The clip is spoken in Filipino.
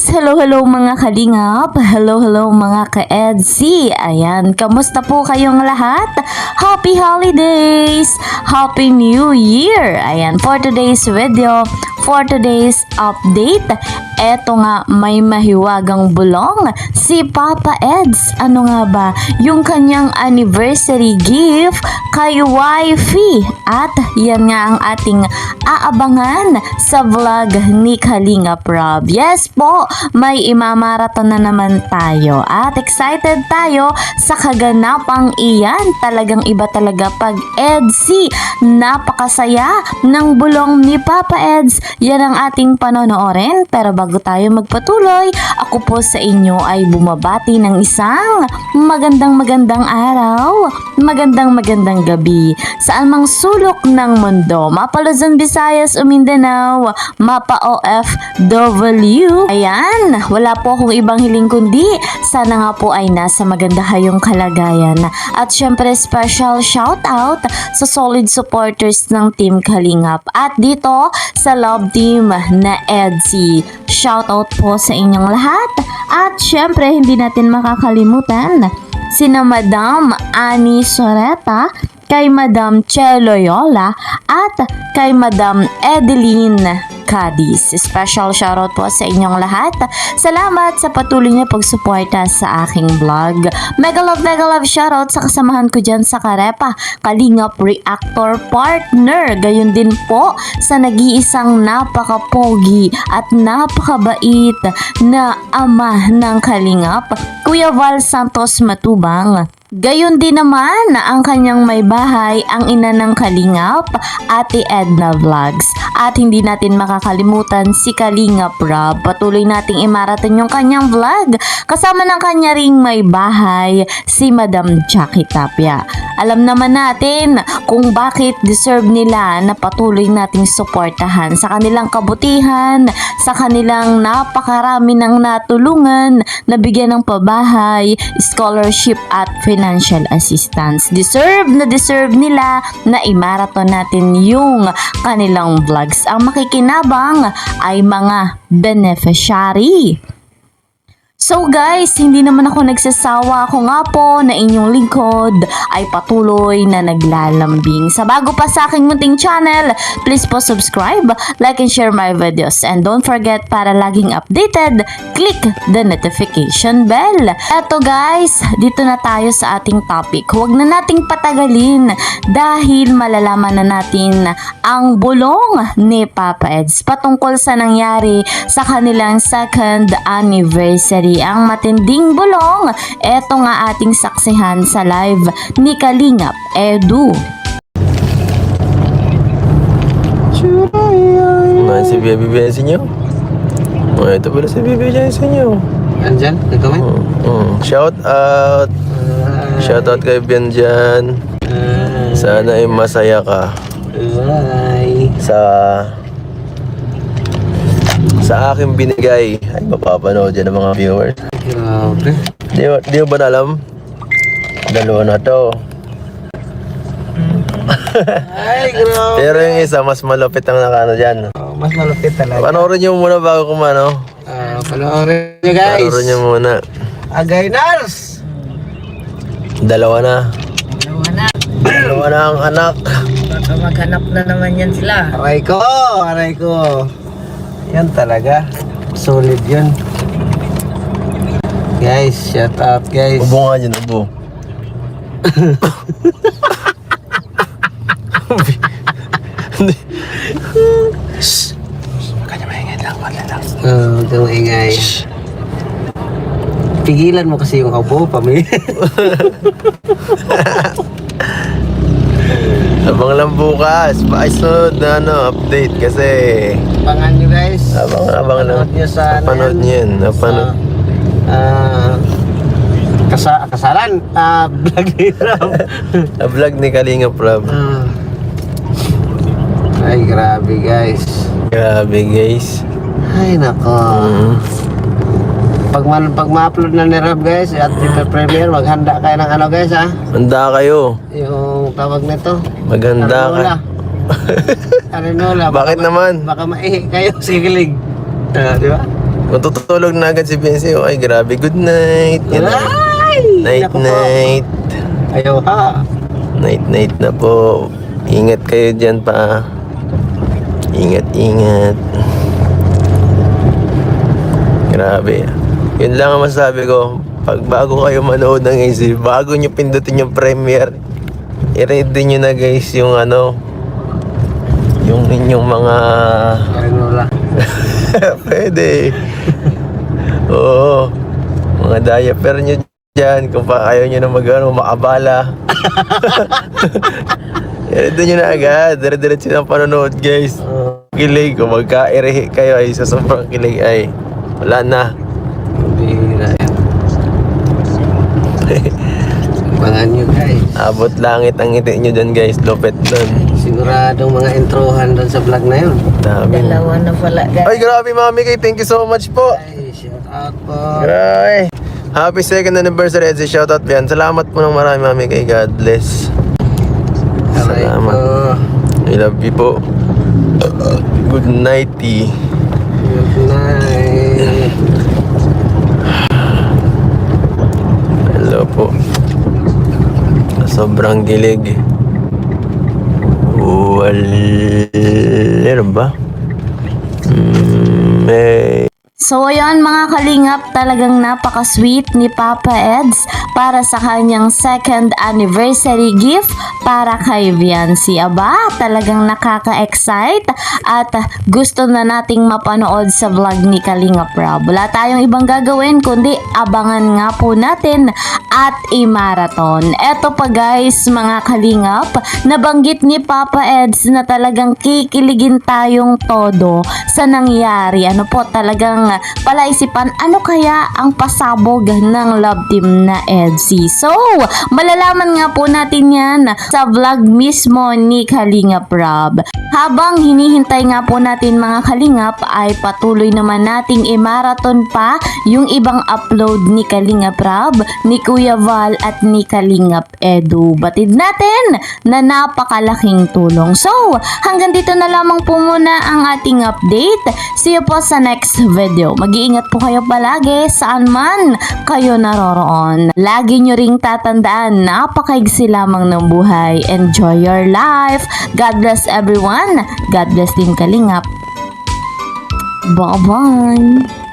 Hello mga kalingap, hello mga ka-EDC. Ayan, kamusta po kayong lahat? Happy holidays! Happy New Year! Ayan, for today's video, for today's update, eto nga may mahiwagang bulong si Papa Eds. Ano nga ba? Yung kanyang anniversary gift kay wifey. At yan nga ang ating aabangan sa vlog ni Kalinga Prab. Yes po, may imamaraton na naman tayo. At excited tayo sa kaganapang iyan. Talagang iba talaga pag EDC. Napakasaya ng bulong ni Papa Eds. Yan ang ating panonoorin. Pero bago tayo magpatuloy, ako po sa inyo ay bumabati ng isang magandang araw, magandang gabi saan mang sulok ng mundo, mapa Luzon, Visayas o Mindanao, mapa OFW. Ayan, wala po akong ibang hiling kundi sana nga po ay nasa maganda kayong kalagayan. At syempre special shout out sa solid supporters ng Team Kalingap at dito sa love team na EDC. Shout out po sa inyong lahat. At syempre hindi natin makakalimutan sina Madam Ani Soreta, kay Madam Che Loyola at kay Madam Edeline Cadiz. Special shoutout po sa inyong lahat. Salamat sa patuloy na pagsuporta sa aking vlog. Mega love shoutout sa kasamahan ko dyan sa Karepa, Kalingap Reactor Partner. Gayon din po sa nag-iisang napakapogi at napakabait na ama ng Kalingap, Kuya Val Santos Matubang. Gayon din naman ang kanyang may bahay, ang ina ng Kalingap, Ate Edna Vlogs. At hindi natin makakalimutan si Kalinga Prab. Patuloy nating imaraton yung kanyang vlog. Kasama ng kanya ring may bahay, si Madam Jackie Tapia. Alam naman natin kung bakit deserve nila na patuloy nating suportahan sa kanilang kabutihan, sa kanilang napakarami ng natulungan, nabigyan ng pabahay, scholarship at financial assistance. Deserve nila na imaraton natin yung kanilang vlogs. Ang makikinabang ay mga beneficiary. So guys, hindi naman ako nagsasawa. Ako nga po na inyong lingkod ay patuloy na naglalambing. Sa bago pa sa aking munting channel, please po subscribe, like and share my videos. And don't forget, para laging updated, click the notification bell. Eto guys, dito na tayo sa ating topic. Huwag na nating patagalin dahil malalaman na natin ang bulong ni Papa Eds patungkol sa nangyari sa kanilang second anniversary. Ang matinding bulong, eto nga ating saksihan sa live ni Kalingap Edu. Si Baby Bensin nyo. Ito pala si Baby Bensin nyo. Andyan? Nagkamay? Shout out. Shout out kay Benjan. Sana ay masaya ka. Bye. Sa aking binigay ay mapapanood dyan ng mga viewers. Grabe. Di mo ba alam? Dalawa na to. Ay, grabe. Pero yung isa mas malupit ang nakano dyan. Mas malupit talaga. Panoorin nyo muna bago kumano. Panoorin nyo guys. Panoorin nyo muna. Againars. Dalawa na ang anak. Baka maghanap na naman yan sila. Aray ko. Yan talaga. Solid yun. Guys, shout out guys. Ubo nga dyan, ubo. Huwag ka niya maingay lang, wala lang. Huwag kang maingay. Pigilan mo kasi yung abo, pamilya. Abang lang bukas, sunod na update kasi Abangan nyo guys. abang lang. Panood nyo sa Napanood nyo yun. Napanood. Kasalan. Vlog ni Ram. Vlog ni Kalinga Prab. Ay, grabe guys. Grabe guys. Ay, nako. Pag ma-upload na ni Rob guys at premiere, maghanda kayo ng ano guys ha. Handa kayo. Yung tawag nito. Maganda ka. Arenola. Bakit naman? Baka maihi kayo sa kilig. Di ba? Kung tutulog na agad si Benzi, oh, ay grabe, good night. Yan na. Night, Naku po. night. Ayaw ha. Night, night na po. Ingat kayo dyan pa. Ingat, ingat. Grabe. Yun lang ang masabi ko. Pag bago kayo manood ng AC, bago nyo pindutin yung premiere, i-ready nyo na guys yung ano, yung inyong mga... Ano lang. Pwede. Oo. Mga diaper nyo dyan. Kung pa ayaw nyo na maabala. Ready nyo na agad. Dire-diretso ng panonood guys. Kilig. Kung magka-irehe kayo ay sa sobrang kilig ay wala na. Bihira yan. Abangan nyo guys. Abot langit ang ngiti nyo dyan guys. Lupet dun. Siguradong mga introhan doon sa vlog na yun. Dami. Dalawa na pala guys. Ay grabe Mami Kay. Thank you so much po. Ay, shout out po. Grabe. Happy second anniversary Edzi. Shoutout yan. Salamat po ng marami Mami Kay. God bless. Aray Salamat. po. I love you po. Good night, T. Good night. Hello po. Sobrang gilig. Meron ba? May... So ayun mga kalingap, talagang napaka-sweet ni Papa Eds para sa kanyang second anniversary gift para kay Viancy. Aba, talagang nakaka-excite at gusto na nating mapanood sa vlog ni Kalingap Rob. Wala tayong ibang gagawin kundi abangan nga po natin at i-marathon. Eto pa guys mga kalingap, nabanggit ni Papa Eds na talagang kikiligin tayong todo sa nangyari. Ano po talagang palaisipan ano kaya ang pasabog ng love team na Edsy. So, malalaman nga po natin yan sa vlog mismo ni Kalingap Rob. Habang hinihintay nga po natin mga kalingap ay patuloy naman nating i-marathon pa yung ibang upload ni Kalingap Rob, ni Kuya Val at ni Kalingap Edu. Batid natin na napakalaking tulong. So, hanggang dito na lamang po muna ang ating update. See you po sa next video. Mag-iingat po kayo palagi saan man kayo naroroon. Lagi nyo ring tatandaan, napakaigsi lamang ng buhay. Enjoy your life. God bless everyone. God bless din Kalingap. Bye-bye.